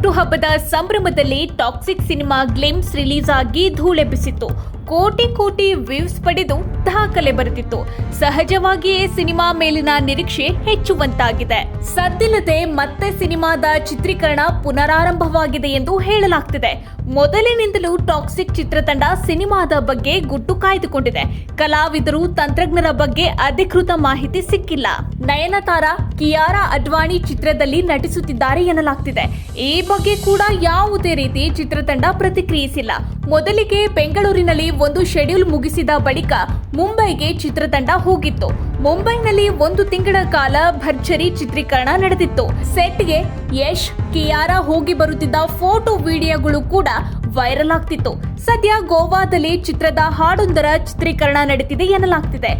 ಹುಟ್ಟುಹಬ್ಬದ ಸಂಭ್ರಮದಲ್ಲಿ toxic cinema glimpse release ಆಗಿ ಧೂಳೆಬ್ಬಿಸಿತ್ತು. ಕೋಟಿ ವ್ಯೂಸ್ ಪಡೆದು ದಾಖಲೆ ಬರೆದಿತ್ತು. ಸಹಜವಾಗಿಯೇ ಸಿನಿಮಾ ಮೇಲಿನ ನಿರೀಕ್ಷೆ ಹೆಚ್ಚುವಂತಾಗಿದೆ. ಸದ್ದಿಲ್ಲದೆ ಮತ್ತೆ ಸಿನಿಮಾದ ಚಿತ್ರೀಕರಣ ಪುನರಾರಂಭವಾಗಿದೆ ಎಂದು ಹೇಳಲಾಗ್ತಿದೆ. ಮೊದಲಿನಿಂದಲೂ ಟಾಕ್ಸಿಕ್ ಚಿತ್ರತಂಡ ಸಿನಿಮಾದ ಬಗ್ಗೆ ಗುಟ್ಟು ಕಾಯ್ದುಕೊಂಡಿದೆ. ಕಲಾವಿದರು, ತಂತ್ರಜ್ಞರ ಬಗ್ಗೆ ಅಧಿಕೃತ ಮಾಹಿತಿ ಸಿಕ್ಕಿಲ್ಲ. ನಯನತಾರಾ, ಕಿಯಾರಾ ಅಡ್ವಾಣಿ ಚಿತ್ರದಲ್ಲಿ ನಟಿಸುತ್ತಿದ್ದಾರೆ ಎನ್ನಲಾಗ್ತಿದೆ. ಈ ಬಗ್ಗೆ ಕೂಡ ಯಾವುದೇ ರೀತಿ ಚಿತ್ರತಂಡ ಪ್ರತಿಕ್ರಿಯಿಸಿಲ್ಲ. ಮೊದಲಿಗೆ ಬೆಂಗಳೂರಿನಲ್ಲಿ ಒಂದು ಶೆಡ್ಯೂಲ್ ಮುಗಿಸಿದ ಬಳಿಕ ಮುಂಬೈಗೆ ಚಿತ್ರತಂಡ ಹೋಗಿತ್ತು. ಮುಂಬೈನಲ್ಲಿ 1 ತಿಂಗಳ ಕಾಲ ಭರ್ಜರಿ ಚಿತ್ರೀಕರಣ ನಡೆದಿತ್ತು. ಸೆಟ್ಗೆ ಯಶ್, ಕಿಯಾರಾ ಹೋಗಿ ಬರುತ್ತಿದ್ದ ಫೋಟೋ ವಿಡಿಯೋಗಳು ಕೂಡ ವೈರಲ್ ಆಗ್ತಿತ್ತು. ಸದ್ಯ ಗೋವಾದಲ್ಲಿ ಚಿತ್ರದ ಹಾಡೊಂದರ ಚಿತ್ರೀಕರಣ ನಡೀತಿದೆ ಎನ್ನಲಾಗ್ತಿದೆ.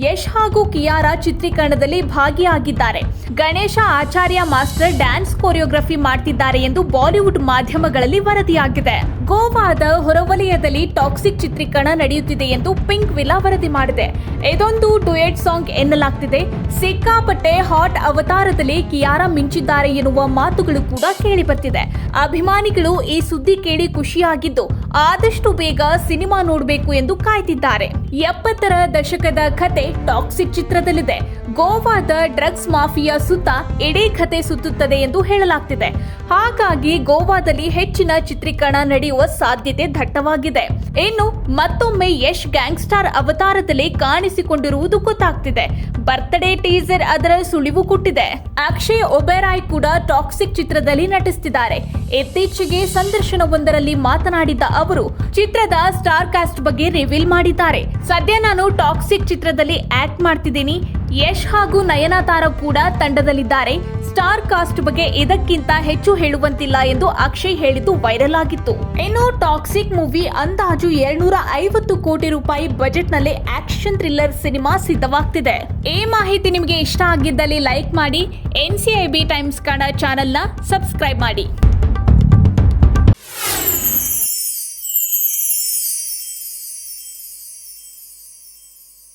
ಯಶ್ ಹಾಗೂ ಕಿಯಾರಾ ಚಿತ್ರೀಕರಣದಲ್ಲಿ ಭಾಗಿಯಾಗಿದ್ದಾರೆ. ಗಣೇಶ ಆಚಾರ್ಯ ಮಾಸ್ಟರ್ ಡ್ಯಾನ್ಸ್ ಕೊರಿಯೋಗ್ರಫಿ ಮಾಡ್ತಿದ್ದಾರೆ ಎಂದು ಬಾಲಿವುಡ್ ಮಾಧ್ಯಮಗಳಲ್ಲಿ ವರದಿಯಾಗಿದೆ. ಗೋವಾದ ಹೊರವಲಯದಲ್ಲಿ ಟಾಕ್ಸಿಕ್ ಚಿತ್ರೀಕರಣ ನಡೆಯುತ್ತಿದೆ ಎಂದು ಪಿಂಕ್ ವಿಲಾ ವರದಿ ಮಾಡಿದೆ. ಇದೊಂದು ಡುಯೆಟ್ ಸಾಂಗ್ ಎನ್ನಲಾಗ್ತಿದೆ. ಸಿಕ್ಕಾಪಟ್ಟೆ ಹಾಟ್ ಅವತಾರದಲ್ಲಿ ಕಿಯಾರಾ ಮಿಂಚಿದ್ದಾರೆ ಎನ್ನುವ ಮಾತುಗಳು ಕೂಡ ಕೇಳಿ ಬರ್ತಿದೆ. ಅಭಿಮಾನಿಗಳು ಈ ಸುದ್ದಿ ಕೇಳಿ ಖುಷಿಯಾಗಿದ್ದು ಆದಷ್ಟು ಬೇಗ ಸಿನಿಮಾ ನೋಡಬೇಕು ಎಂದು ಕಾಯ್ತಿದ್ದಾರೆ. 70ರ ದಶಕದ ಕತೆ ಟಾಕ್ಸಿಕ್ ಚಿತ್ರದಲ್ಲಿದೆ. ಗೋವಾದ ಡ್ರಗ್ಸ್ ಮಾಫಿಯಾ ಸುತ್ತ ಇಡೀ ಕತೆ ಸುತ್ತುತ್ತದೆ ಎಂದು ಹೇಳಲಾಗ್ತಿದೆ. ಹಾಗಾಗಿ ಗೋವಾದಲ್ಲಿ ಹೆಚ್ಚಿನ ಚಿತ್ರೀಕರಣ ನಡೆಯುವ ಸಾಧ್ಯತೆ ದಟ್ಟವಾಗಿದೆ. ಇನ್ನು ಮತ್ತೊಮ್ಮೆ ಯಶ್ ಗ್ಯಾಂಗ್ಸ್ಟಾರ್ ಅವತಾರದಲ್ಲಿ ಕಾಣಿಸಿಕೊಂಡಿರುವುದು ಗೊತ್ತಾಗ್ತಿದೆ. ಬರ್ತ್ಡೇ ಟೀಸರ್ ಅದರ ಸುಳಿವು ಕೊಟ್ಟಿದೆ. ಅಕ್ಷಯ್ ಒಬೆರಾಯ್ ಕೂಡ ಟಾಕ್ಸಿಕ್ ಚಿತ್ರದಲ್ಲಿ ನಟಿಸುತ್ತಿದ್ದಾರೆ. ಇತ್ತೀಚೆಗೆ ಸಂದರ್ಶನವೊಂದರಲ್ಲಿ ಮಾತನಾಡಿದ್ದ ಅವರು ಚಿತ್ರದ ಸ್ಟಾರ್ ಕಾಸ್ಟ್ ಬಗ್ಗೆ ರಿವೀಲ್ ಮಾಡಿದ್ದಾರೆ. ಸದ್ಯ ನಾನು ಟಾಕ್ಸಿಕ್ ಚಿತ್ರದಲ್ಲಿ ಆಕ್ಟ್ ಮಾಡ್ತಿದ್ದೀನಿ. ಯಶ್ ಹಾಗೂ ನಯನತಾರಾ ಕೂಡ ತಂಡದಲ್ಲಿದ್ದಾರೆ. ಸ್ಟಾರ್ ಕಾಸ್ಟ್ ಬಗ್ಗೆ ಇದಕ್ಕಿಂತ ಹೆಚ್ಚು ಹೇಳುವಂತಿಲ್ಲ ಎಂದು ಅಕ್ಷಯ್ ಹೇಳಿದ್ದು ವೈರಲ್ ಆಗಿತ್ತು. ಇನ್ನು ಟಾಕ್ಸಿಕ್ ಮೂವಿ ಅಂದಾಜು 250 ಕೋಟಿ ರೂಪಾಯಿ ಬಜೆಟ್ ನಲ್ಲಿ ಆಕ್ಷನ್ ಥ್ರಿಲ್ಲರ್ ಸಿನಿಮಾ ಸಿದ್ಧವಾಗ್ತಿದೆ. ಈ ಮಾಹಿತಿ ನಿಮಗೆ ಇಷ್ಟ ಆಗಿದ್ದಲ್ಲಿ ಲೈಕ್ ಮಾಡಿ. NCIB ಟೈಮ್ಸ್ ಕನ್ನಡ ಚಾನೆಲ್ನ ಸಬ್ಸ್ಕ್ರೈಬ್ ಮಾಡಿ.